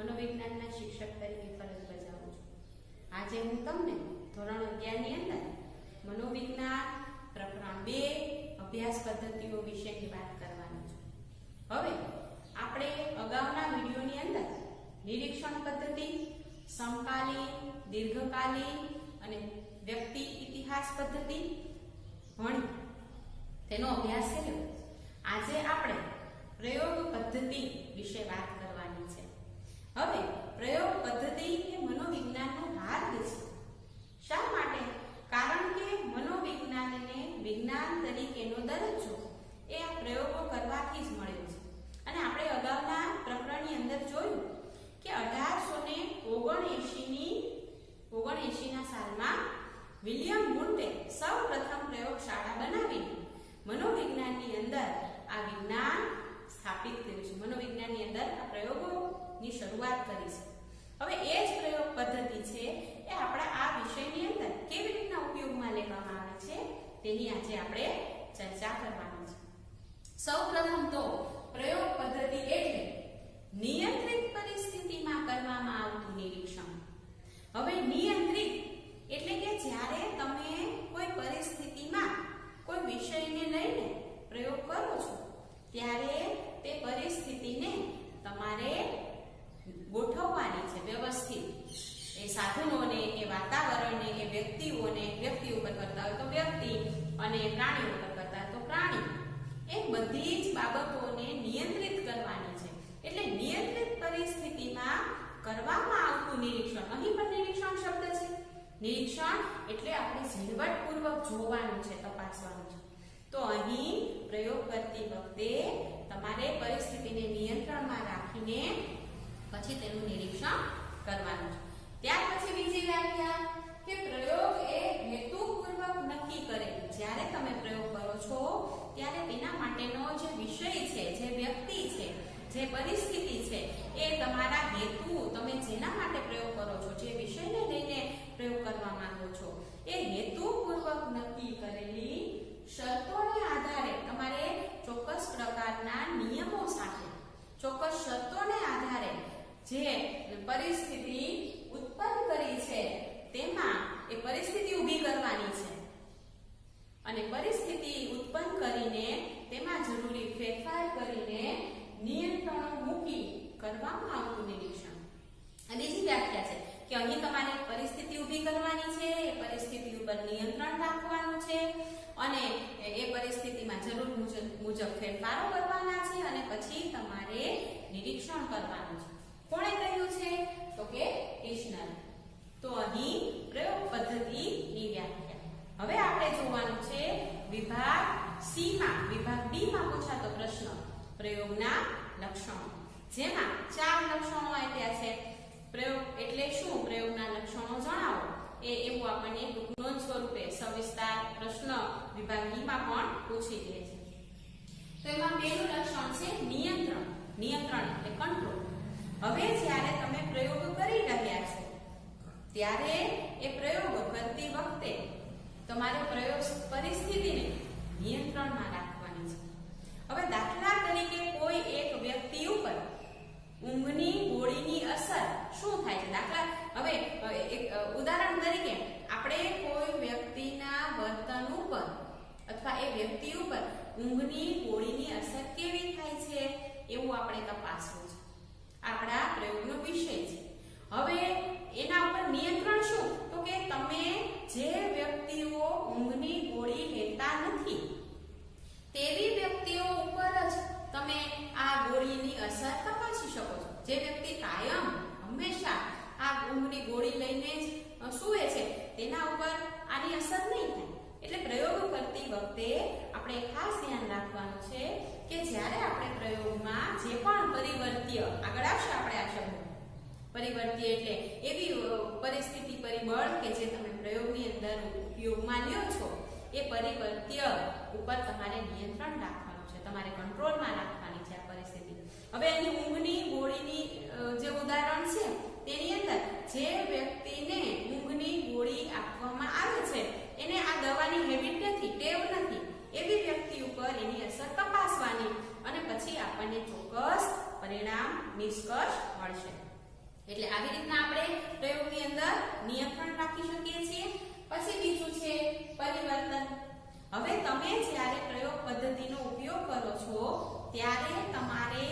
મનોવિજ્ઞાનના શિક્ષક તરીકે ફરજ બજાવું છું। આજે હું તમને ધોરણ 11 ની અંદર મનોવિજ્ઞાન પ્રકરણ 2 અભ્યાસ પદ્ધતિઓ વિશેની વાત કરવાની છું। હવે આપણે અગાઉના વિડિયોની અંદર નિરીક્ષણ પદ્ધતિ, સમકાલીન, દીર્ઘકાલીન અને વ્યક્તિ ઇતિહાસ પદ્ધતિ ભણી તેનો અભ્યાસ કર્યો। આજે આપણે પ્રયોગ પદ્ધતિ વિશે વાત કરવાની છે। હવે પ્રયોગ પદ્ધતિ એ મનોવિજ્ઞાનનો ભાગ છે। શા માટે? કારણ કે મનોવિજ્ઞાનને વિજ્ઞાન તરીકેનો દરજ્જો એ આ પ્રયોગો કરવાથી જ મળ્યો છે। અને આપણે અગાઉના પ્રકરણની અંદર જોયું કે 1879 ના સાલમાં વિલિયમ વુન્ટે સૌપ્રથમ પ્રયોગશાળા બનાવીને મનોવિજ્ઞાનની અંદર આ વિજ્ઞાન સ્થાપિત કર્યું છે। મનોવિજ્ઞાનની અંદર આ પ્રયોગોની શરૂઆત કરી છે। હવે એ જ પ્રયોગ પદ્ધતિ છે એ આપણા આ વિષયની અંદર કેવી રીતના ઉપયોગમાં લેવામાં આવે છે તેની આજે આપણે ચર્ચા કરવાની છે। સૌપ્રથમ તો પ્રયોગ પદ્ધતિ એટલે નિયંત્રિત પરિસ્થિતિમાં કરવામાં આવતું નિરીક્ષણ। હવે નિયંત્રિત એટલે કે જ્યારે તમે કોઈ પરિસ્થિતિમાં કોઈ વિષયને લઈને પ્રયોગ કરો છો ત્યારે તે પરિસ્થિતિને તમારે ગોઠવવાની છે વ્યવસ્થિત। એ સાધનોને, એ વાતાવરણને, એ વ્યક્તિઓને, વ્યક્તિ ઉપર કરતા હોય તો વ્યક્તિ અને પ્રાણીઓ ઉપર કરતા હોય તો પ્રાણી, એ બધી જ બાબતોને નિયંત્રિત કરવાની છે। એટલે નિયંત્રિત પરિસ્થિતિમાં કરવામાં આવતું નિરીક્ષણ। અહીં પણ નિરીક્ષણ શબ્દ છે। નિરીક્ષણ એટલે આપણે ઝીણવટપૂર્વક જોવાનું છે, તપાસવાનું છે। તો અહીં પ્રયોગ કરતી વખતે તમારે પરિસ્થિતિને નિયંત્રણમાં રાખીને પછી તેનું નિરીક્ષણ કરવાનું છે। ત્યાર પછી બીજી વ્યાખ્યા કે પ્રયોગ એ હેતુપૂર્વક નક્કી કરેલ, જ્યારે તમે પ્રયોગ કરો છો ત્યારે તેના માટેનો જે વિષય છે, જે વ્યક્તિ છે, જે પરિસ્થિતિ છે, એ તમારા હેતુ, તમે જેના માટે પ્રયોગ કરો છો, જે વિષયને લઈને પ્રયોગ કરવા માંગો છો, એ હેતુપૂર્વક નક્કી કરેલી શરતોને આધારે તમારે ચોક્કસ પ્રકારના નિયમો સાથે, ચોક્કસ શરતોને આધારે જે પરિસ્થિતિ ઉત્પન્ન કરી છે તેમાં એ પરિસ્થિતિ ઊભી કરવાની છે અને પરિસ્થિતિ ઉત્પન્ન કરીને તેમાં જરૂરી ફેરફાર કરીને નિયંત્રણો મૂકી કરવામાં આવતું નિરીક્ષણ। અને બીજી વ્યાખ્યા છે કે અહીં તમારે પરિસ્થિતિ ઊભી કરવાની છે, એ પરિસ્થિતિ ઉપર નિયંત્રણ રાખવાનું છે અને એ પરિસ્થિતિમાં જરૂર મુજબ ફેરફારો કરવાના છે અને પછી તમારે નિરીક્ષણ કરવાનું છે। કોણે કહ્યું છે? તો કે ટિશ્નર। તો અહીં પ્રયોગ પદ્ધતિની વ્યાખ્યા। હવે આપણે જોવાનું છે વિભાગ સી માં, વિભાગ બી માં પૂછાતો પ્રશ્ન પ્રયોગના લક્ષણો, જેમાં 4 લક્ષણો આપ્યા છે। પ્રયોગ એટલે શું? પ્રયોગના લક્ષણો જણાવો, એવું આપણને ટૂંકનોંધ સ્વરૂપે સવિસ્તાર પ્રશ્ન વિભાગ બી માં પણ પૂછી દે છે। તો એમાં પહેલું લક્ષણ છે નિયંત્રણ। નિયંત્રણ એટલે કંટ્રોલ। હવે જ્યારે તમે પ્રયોગ કરી રહ્યા છો ત્યારે એ પ્રયોગ કરતી વખતે તમારે પ્રયોગ પરિસ્થિતિને નિયંત્રણમાં રાખવાની છે। હવે દાખલા તરીકે કોઈ એક વ્યક્તિ ઉપર ઊંઘની ગોળીની અસર શું થાય છે? હવે એક ઉદાહરણ તરીકે આપણે કોઈ વ્યક્તિના વર્તન ઉપર અથવા એ વ્યક્તિ ઉપર ઊંઘની ગોળીની અસર કેવી થાય છે એવું આપણે તપાસવું છે, આપણા પ્રયોગનો વિષય છે। હવે એના ઉપર નિયંત્રણ શું? તો કે તમે જે વ્યક્તિઓ ઊંઘની ગોળી લેતા નથી તેવી વ્યક્તિઓ ઉપર જ તમે આ ગોળીની અસર તપાસી શકો છો। જે વ્યક્તિ કાયમ હંમેશા આ ઊંઘની ગોળી લઈને જ સૂવે છે તેના ઉપર આની અસર નહીં થાય। એટલે પ્રયોગ કરતી વખતે આપણે ખાસ ધ્યાન રાખવાનું છે કે જ્યારે આપણે પ્રયોગમાં જે પણ પરિવર્ત્ય, આગળ આવશે આપણે આ શબ્દ પરિવર્ત્ય એટલે એવી પરિસ્થિતિ પરિબળ કે જે તમે પ્રયોગની અંદર ઉપયોગમાં લ્યો છો, એ પરિવર્ત્ય ઉપર તમારે નિયંત્રણ રાખવાનું છે, તમારે કંટ્રોલમાં રાખવાની છે આ પરિસ્થિતિ। હવે અહીં ઊંઘની ગોળીની જે ઉદાહરણ છે તેની અંદર જે વ્યક્તિને ઊંઘની ગોળી આપવામાં આવે છે એને આ દવાની હેબિટ નથી, ટેવ નથી, એવી વ્યક્તિ ઉપર એની અસર તપાસવાની અને પછી આપણને ચોક્કસ પરિણામ, નિષ્કર્ષ મળશે। એટલે આવી રીતના આપણે પ્રયોગની અંદર નિયંત્રણ રાખી શકીએ છીએ. પછી બીજું છે પરિવર્તન. હવે તમે જ્યારે પ્રયોગ પદ્ધતિનો ઉપયોગ કરો છો ત્યારે તમારે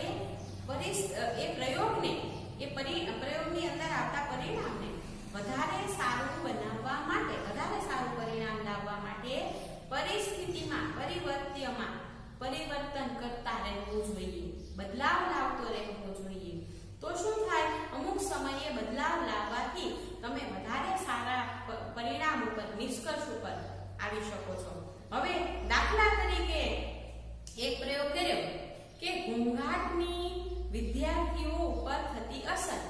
એ પ્રયોગને પ્રયોગની અંદર આવતા પરિણામને વધારે સારું બનાવવા માટે, વધારે સારું પરિણામ લાવવા માટે પરિસ્થિતિમાં પરિવર્તન કરતા રહેવું જોઈએ, બદલાવ લાવતો રહેવો જોઈએ. તો શું થાય, અમુક સમયે બદલાવ લાવવાથી તમે વધારે સારા પરિણામ ઉપર, નિષ્કર્ષ ઉપર આવી શકો છો. હવે દાખલા તરીકે એક પ્રયોગ કર્યો કે ઘોંઘાટની વિદ્યાર્થીઓ ઉપર થતી અસર.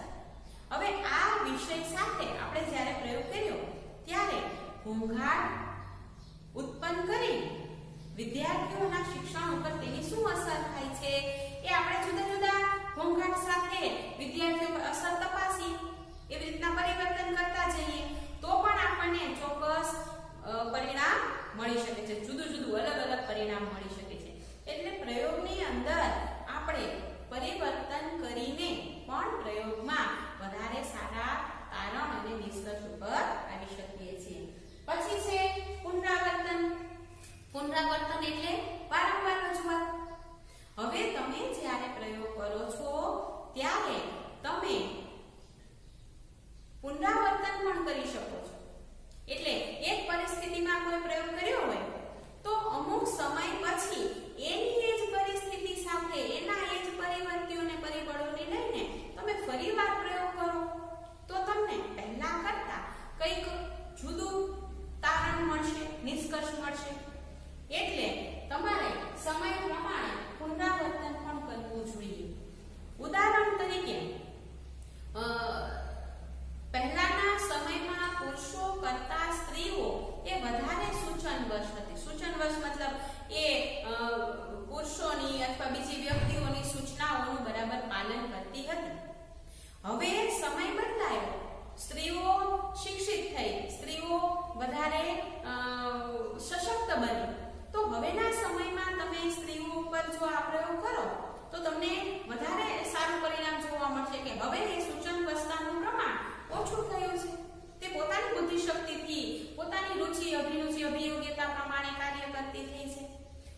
હવે આ વિષય સાથે આપણે જ્યારે પ્રયોગ કર્યો ત્યારે ઘોંઘાટ ઉત્પન્ન કરી વિદ્યાર્થીઓના શિક્ષણ ઉપર તેની શું અસર થાય છે એ આપણે જુદા જુદા ઘોંઘાટ સાથે વિદ્યાર્થીઓ પર અસર તપાસી, એવી રીતના પરિવર્તન કરતા જઈએ તો પણ આપણને ચોક્કસ પરિણામ મળી શકે છે, જુદું જુદું અલગ અલગ પરિણામ મળી શકે છે. એટલે પ્રયોગની અંદર આપણે પરિવર્તન કરીને પણ પ્રયોગમાં વધારે સારા તારણ અને નિષ્કર્ષ ઉપર આવી શકીએ છીએ. પછી છે પુનરાવર્તન. પુનરાવર્તન એટલે વારંવાર રજૂઆત. હવે તમે જ્યારે પ્રયોગ કરો છો ત્યારે તમે પુનરાવર્તન પણ કરી શકો છો. એટલે એક પરિસ્થિતિમાં કોઈ પ્રયોગ કર્યો હોય તો અમુક સમય પછી એની જ પરિસ્થિતિ સાથે એના જ પરિવર્તિઓને પરિબળોને લઈને તમે ફરીવાર પ્રયોગ કરો તો તમને પહેલા કરતા કંઈક જુદું તારણ મળશે, નિષ્કર્ષ મળશે. એટલે તમારે સમય પ્રમાણે પુનરાવર્તન પણ કરવું જોઈએ. ઉદાહરણ તરીકે પહેલાના સમયમાં પુરુષો કરતા સ્ત્રીઓ એ વધારે સૂચનવશ હતી. સૂચનવશ મતલબ એ પુરુષોની અથવા બીજી વ્યક્તિઓની સૂચનાઓનું બરાબર પાલન કરતી હતી. હવે સમય બદલાયો, સ્ત્રીઓ શિક્ષિત થઈ, સ્ત્રીઓ વધારે સશક્ત બની. તો હવેના સમયમાં તમે સ્ત્રીઓ ઉપર જો આ પ્રયોગ કરો તો તમને વધારે સારું પરિણામ જોવા મળશે કે હવે એ સૂચનવશતાનું પ્રમાણ ઓછું થયું છે. તે પોતાની બુદ્ધિશક્તિથી, પોતાની રુચિ, અભિરુચિ, અભિયોગ્યતા પ્રમાણે કાર્ય કરતી થઈ છે.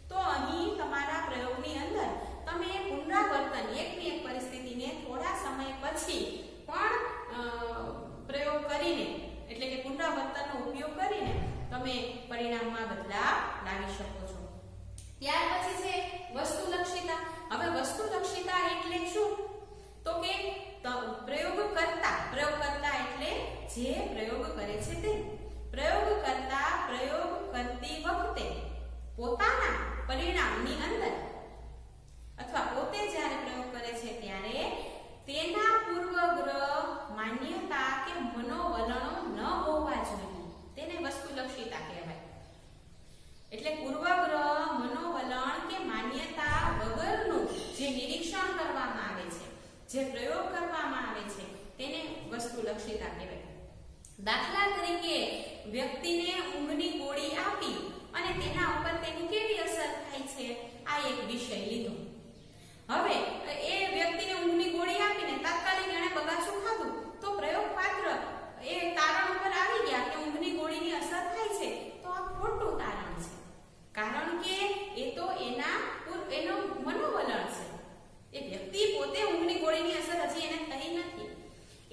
તો અહીં તમારા પ્રયોગની અંદર તમે પુનરાવર્તન, એકની એક પરિસ્થિતિને થોડા સમય પછી પણ પ્રયોગ કરીને, એટલે કે પુનરાવર્તનનો ઉપયોગ કરીને તમે પરિણામમાં બદલાવ લાવી શકો છો. ત્યાર પછી છે વસ્તુલક્ષિતા. હવે વસ્તુલક્ષિતા એટલે શું? તો કે પ્રયોગ કરતા એટલે જે પ્રયોગ કરે છે તે પ્રયોગ કરતી વખતે પોતાના પરિણામની અંદર અથવા પોતે જ્યારે પ્રયોગ કરે છે ત્યારે તેના પૂર્વગ્રહ, માન્યતા કે મનોવલણો ન હોવા જોઈએ. તેને વસ્તુલક્ષિતા કહેવાય. એટલે પૂર્વગ્રહ, મનોવલણ કે માન્યતા વગરનું જે નિરીક્ષણ કરવામાં આવે છે, જે પ્રયોગ કરવામાં આવે છે તેને વસ્તુલક્ષિતા કહેવાય. દાખલા તરીકે વ્યક્તિને ઊંઘની ગોળી આપી અને તેના ઉપર તેની કેવી અસર થાય છે આ એક વિષય લીધો. હવે એ વ્યક્તિને ઊંઘની ગોળી આપીને તાત્કાલિક એણે બગાસું ખાધું તો પ્રયોગ પાત્ર એ તારણ ઉપર આવી ગયા કે ઊંઘની ગોળીની અસર થાય છે. તો આ ખોટું તારણ છે, કારણ કે એ તો એનો મનોવલણ છે. એ વ્યક્તિ પોતે ઊંઘની ગોળીની અસર હજી એને થઈ નથી.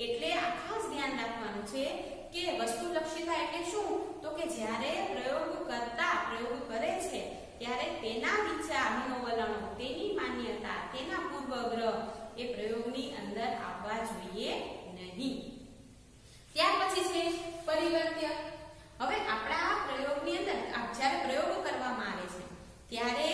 એટલે આ ખાસ ધ્યાન રાખવાનું છે કે વસ્તુલક્ષિતા એટલે શું? તો કે જ્યારે પ્રયોગકર્તા પ્રયોગ કરે છે ત્યારે તેના વિચાર, મનોવલણો, તેની માન્યતા, તેના પૂર્વગ્રહ એ પ્રયોગની અંદર આવવા જોઈએ નહીં. ત્યાર પછી છે પરિવર્ત્ય. હવે આપણા પ્રયોગની અંદર જ્યારે પ્રયોગ કરવામાં આવે છે ત્યારે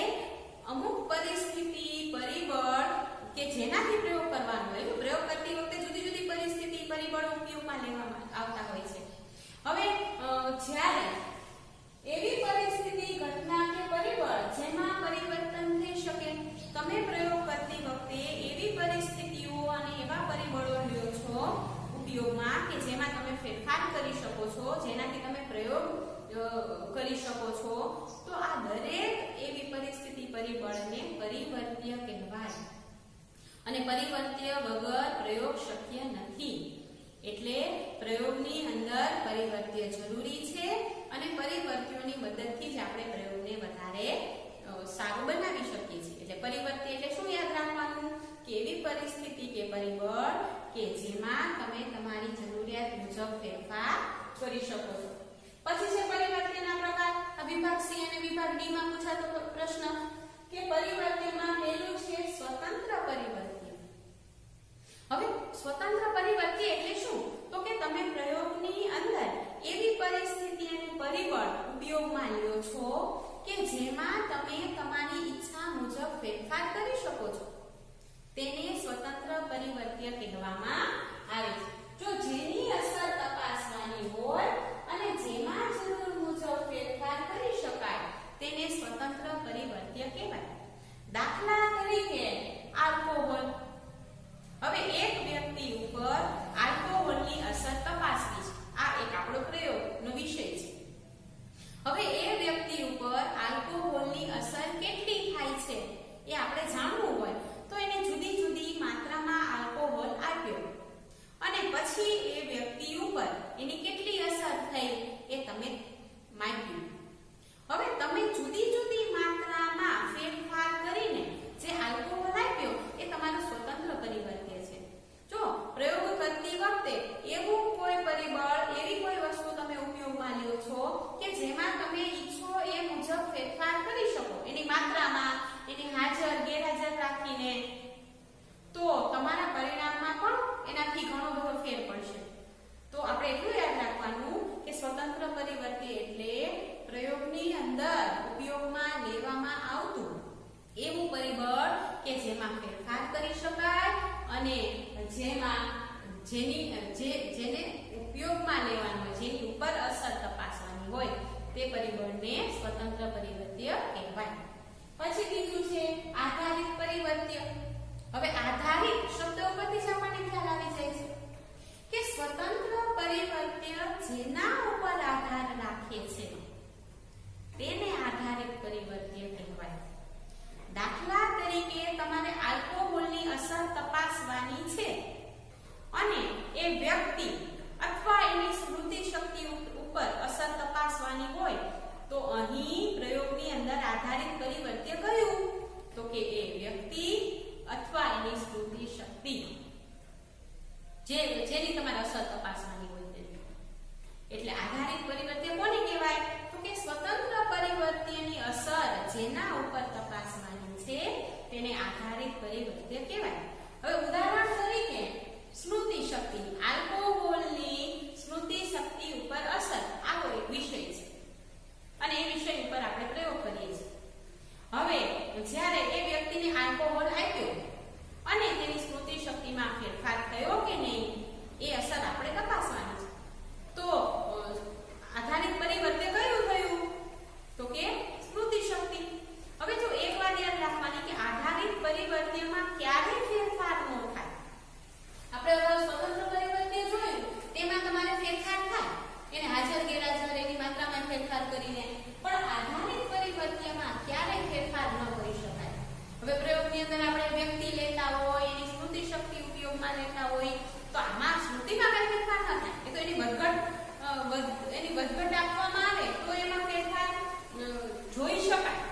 અમુક પરિસ્થિતિ, પરિબળ કે જેનાથી પ્રયોગ કરવાનો હોય, પ્રયોગ કરતી વખતે જુદી જુદી પરિસ્થિતિ, પરિબળો ઉપયોગમાં લેવામાં આવતા હોય છે. હવે જ્યારે એવી પરિસ્થિતિ, ઘટના કે પરિબળ જેમાં પરિવર્તન થઈ શકે, તમે પ્રયોગ કરતી વખતે એવી પરિસ્થિતિઓ અને એવા પરિબળો લ્યો છો ઉપયોગમાં કે જેમાં તમે ફેરફાર કરી શકો છો, જેનાથી તમે પ્રયોગ કરી શકો છો, તો આ દરેક એવી પરિસ્થિતિ, પરિબળને પરિવર્ત્ય કહેવાય. અને પરિવર્ત્ય વગર પ્રયોગ શક્ય નથી. એટલે પ્રયોગની અંદર પરિવર્ત્ય જરૂરી છે અને પરિવર્ત્યોની મદદથી જ આપણે પ્રયોગને વધારે સારું બનાવી શકીએ છીએ. એટલે પરિવર્ત્ય એટલે શું યાદ રાખવાનું કે એવી પરિસ્થિતિ કે પરિબળ કે જેમાં તમે તમારી જરૂરિયાત મુજબ ફેરફાર કરી શકો છો. પછી છે પરિવર્ત્યના પ્રકાર. વિભાગ સી અને વિભાગ ડી માં પૂછાતો પ્રશ્ન કે પરિવર્ત્યમાં પહેલું છે સ્વતંત્ર પરિવર્ત્ય. હવે સ્વતંત્ર પરિવર્ત્ય એટલે શું? તો કે તમે પ્રયોગની અંદર એવી પરિસ્થિતિ અને પરિબળ ઉપયોગમાં લ્યો છો કે જેમાં તમે તમારી ઈચ્છા મુજબ ફેરફાર કરી શકો છો. તેને સ્વતંત્ર પરિવર્ત્ય કહેવામાં આવે છે. જો જેની અસર તપાસવાની હોય અને જેમાં જરૂર મુજબ ફેરફાર કરી શકાય તેને સ્વતંત્ર પરિવર્ત્ય કહેવાય. દાખલા તરીકે આલ્કોહોલ. હવે એક વ્યક્તિ ઉપર આલ્કોહોલની અસર તપાસવી છે. આ એક આપણો પ્રયોગનો વિષય છે. હવે એ વ્યક્તિ ઉપર આલ્કોહોલની અસર કેટલી થાય છે એ આપણે જાણવું હોય તો એને જુદી જુદી માત્રામાં આલ્કોહોલ આપ્યો અને પછી એ વ્યક્તિ ઉપર એની કેટલી અસર થઈ એ તમે માપ્યું. હવે તમે જુદી જુદી માત્રામાં ફેરફાર કરીને જે આલ્કોહોલ આપ્યો એ તમારું સ્વતંત્ર પરિવર્ત્ય છે. જો પ્રયોગ કરતી વખતે એવું કોઈ પરિબળ એવી કોઈ વસ્તુ તમે ઉપયોગમાં લ્યો છો કે જેમાં તમે ઈચ્છો એ મુજબ ફેરફાર કરી શકો એની માત્રામાં, એની હાજર ગેરહાજર રાખીને, તો તમારા પરિણામમાં પણ એનાથી ઘણો બધો ફેર પડશે. તો આપણે એટલું યાદ રાખવાનું કે સ્વતંત્ર પરિવર્ત્ય એટલે પ્રયોગની અંદર ઉપયોગમાં લેવામાં આવતું એવું પરિબળ કે જેમાં ફેરફાર કરી શકાય અને જેને ઉપયોગમાં લેવાનું હોય, જેની ઉપર અસર તપાસવાની હોય તે પરિબળને સ્વતંત્ર પરિવર્ત્ય કહેવાય. પછી બીજું છે આધારિત પરિવર્ત્ય. હવે આધારિત શબ્દ ઉપરથી જ આપણને ખ્યાલ આવી જાય છે કે સ્વતંત્ર પરિવર્ત્ય જેના ઉપર આધાર રાખે છે તેને આધારિત પરિવર્ત્ય કહેવાય. દાખલા તરીકે તમારે આલ્કોહોલની અસર તપાસવાની છે અને એ વ્યક્તિ અથવા એની સ્મૃતિ શક્તિ ઉપર અસર તપાસવાની હોય તો અહીં પ્રયોગની અંદર આધારિત પરિવર્ત્ય કયું? તો કે એ વ્યક્તિ અથવા એની સ્મૃતિ શક્તિ જેની તમારે અસર તપાસવાની હોય તે. એટલે આધારિત પરિવર્ત્ય કોને કહેવાય? તો કે સ્વતંત્ર પરિવર્ત્યની અસર જેના ઉપર તપાસવાની છે તેને આધારિત પરિવર્ત્ય કહેવાય. હવે ઉદાહરણ તરીકે સ્મૃતિ શક્તિ, આલ્કોહોલની સ્મૃતિ શક્તિ ઉપર અસર આવો એક વિષય છે અને એ વિષય ઉપર આપણે પ્રયોગ કરીએ છીએ. હવે જ્યારે એ વ્યક્તિને આલ્કોહોલ આપ્યો અને તેની સ્મૃતિ શક્તિમાં ફેરફાર થયો કે નહીં એ અસર આપણે તપાસવાની છે. તો આધારિત પરિવર્ત્ય કયું થયું? તો કે સ્મૃતિ શક્તિ. હવે જો એક વાત યાદ રાખવાની કે આધારિત પરિવર્ત્યમાં ક્યારે ફેરફાર ન થાય. આપણે સ્વતંત્ર પરિવર્ત્ય જોયું તેમાં તમારે ફેરફાર થાય એને હાજર ગેરહાજર એની માત્રામાં ફેરફાર કરીને, પણ આધારિત પરિવર્ત્યમાં ક્યારેય ફેરફાર ન કરી શકાય. હવે પ્રયોગની અંદર આપણે વ્યક્તિ લેતા હોય, એની સ્મૃતિ શક્તિ ઉપયોગમાં લેતા હોય તો આમાં સ્મૃતિમાં કઈ ફેરફાર ન થાય. એ તો એની વધઘટ આપવામાં આવે તો એમાં ફેરફાર જોઈ શકાય,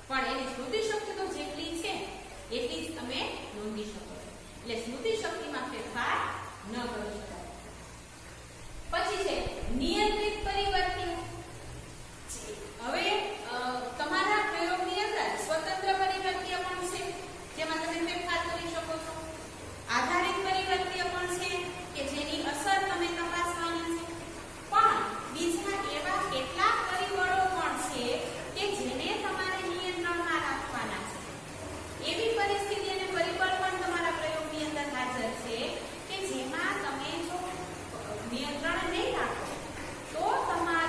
પણ એની સ્મૃતિ શક્તિ તો જેટલી છે એટલી જ તમે નોંધી શકો છો. એટલે સ્મૃતિ શક્તિમાં ફેરફાર ન કરી શકાય. પછી છે નિયંત્રિત પરિવર્ત્ય. હવે તમારા પ્રયોગની અંદર સ્વતંત્ર પરિવર્ત્ય પણ છે જેમાં તમે ફેરફાર કરી શકો છો. આધારિત પરિવર્ત્ય પણ છે કે જેની અસર તમે તપાસવાની છે, પણ બીજા એવા કેટલાક પરિબળો પણ છે કે જેને તમારે નિયંત્રણમાં રાખવાના છે. એવી પરિસ્થિતિ અને પરિબળ પણ તમારા પ્રયોગની અંદર હાજર છે કે જેમાં તમે જો નિયંત્રણ નહીં રાખો તો તમારે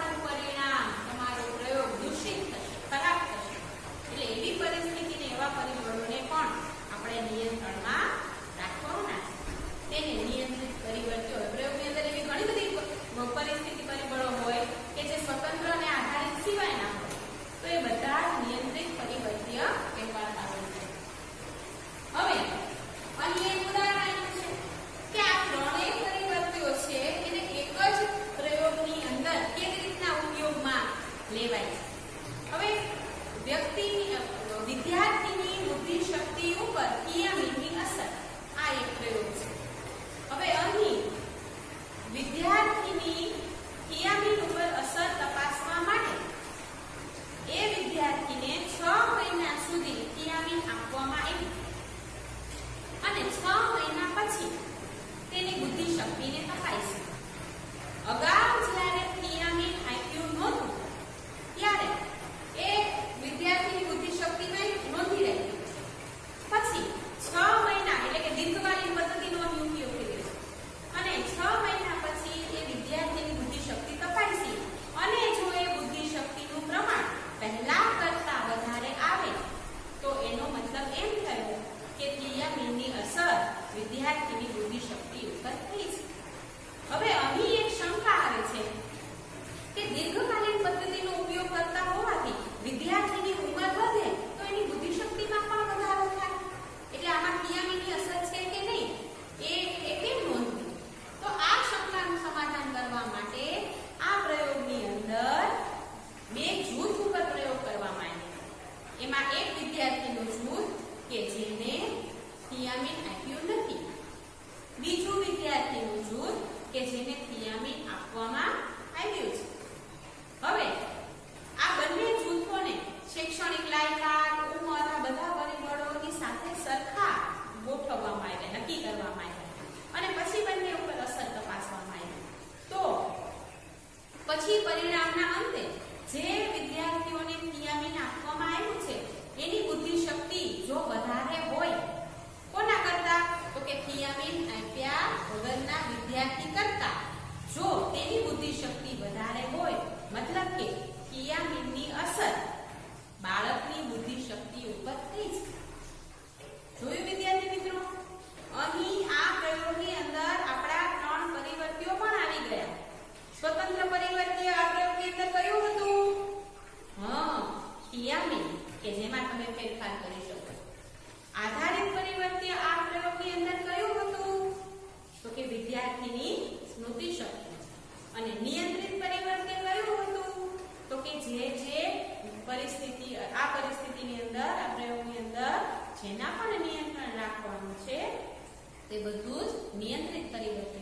તે બધું જ નિયંત્રિત કરી શકે.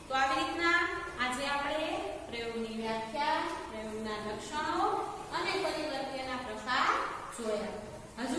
તો આવી રીતના આજે આપણે પ્રયોગની વ્યાખ્યા, પ્રયોગના લક્ષણો અને પરિવર્તનના પ્રકાર જોયા. હજુ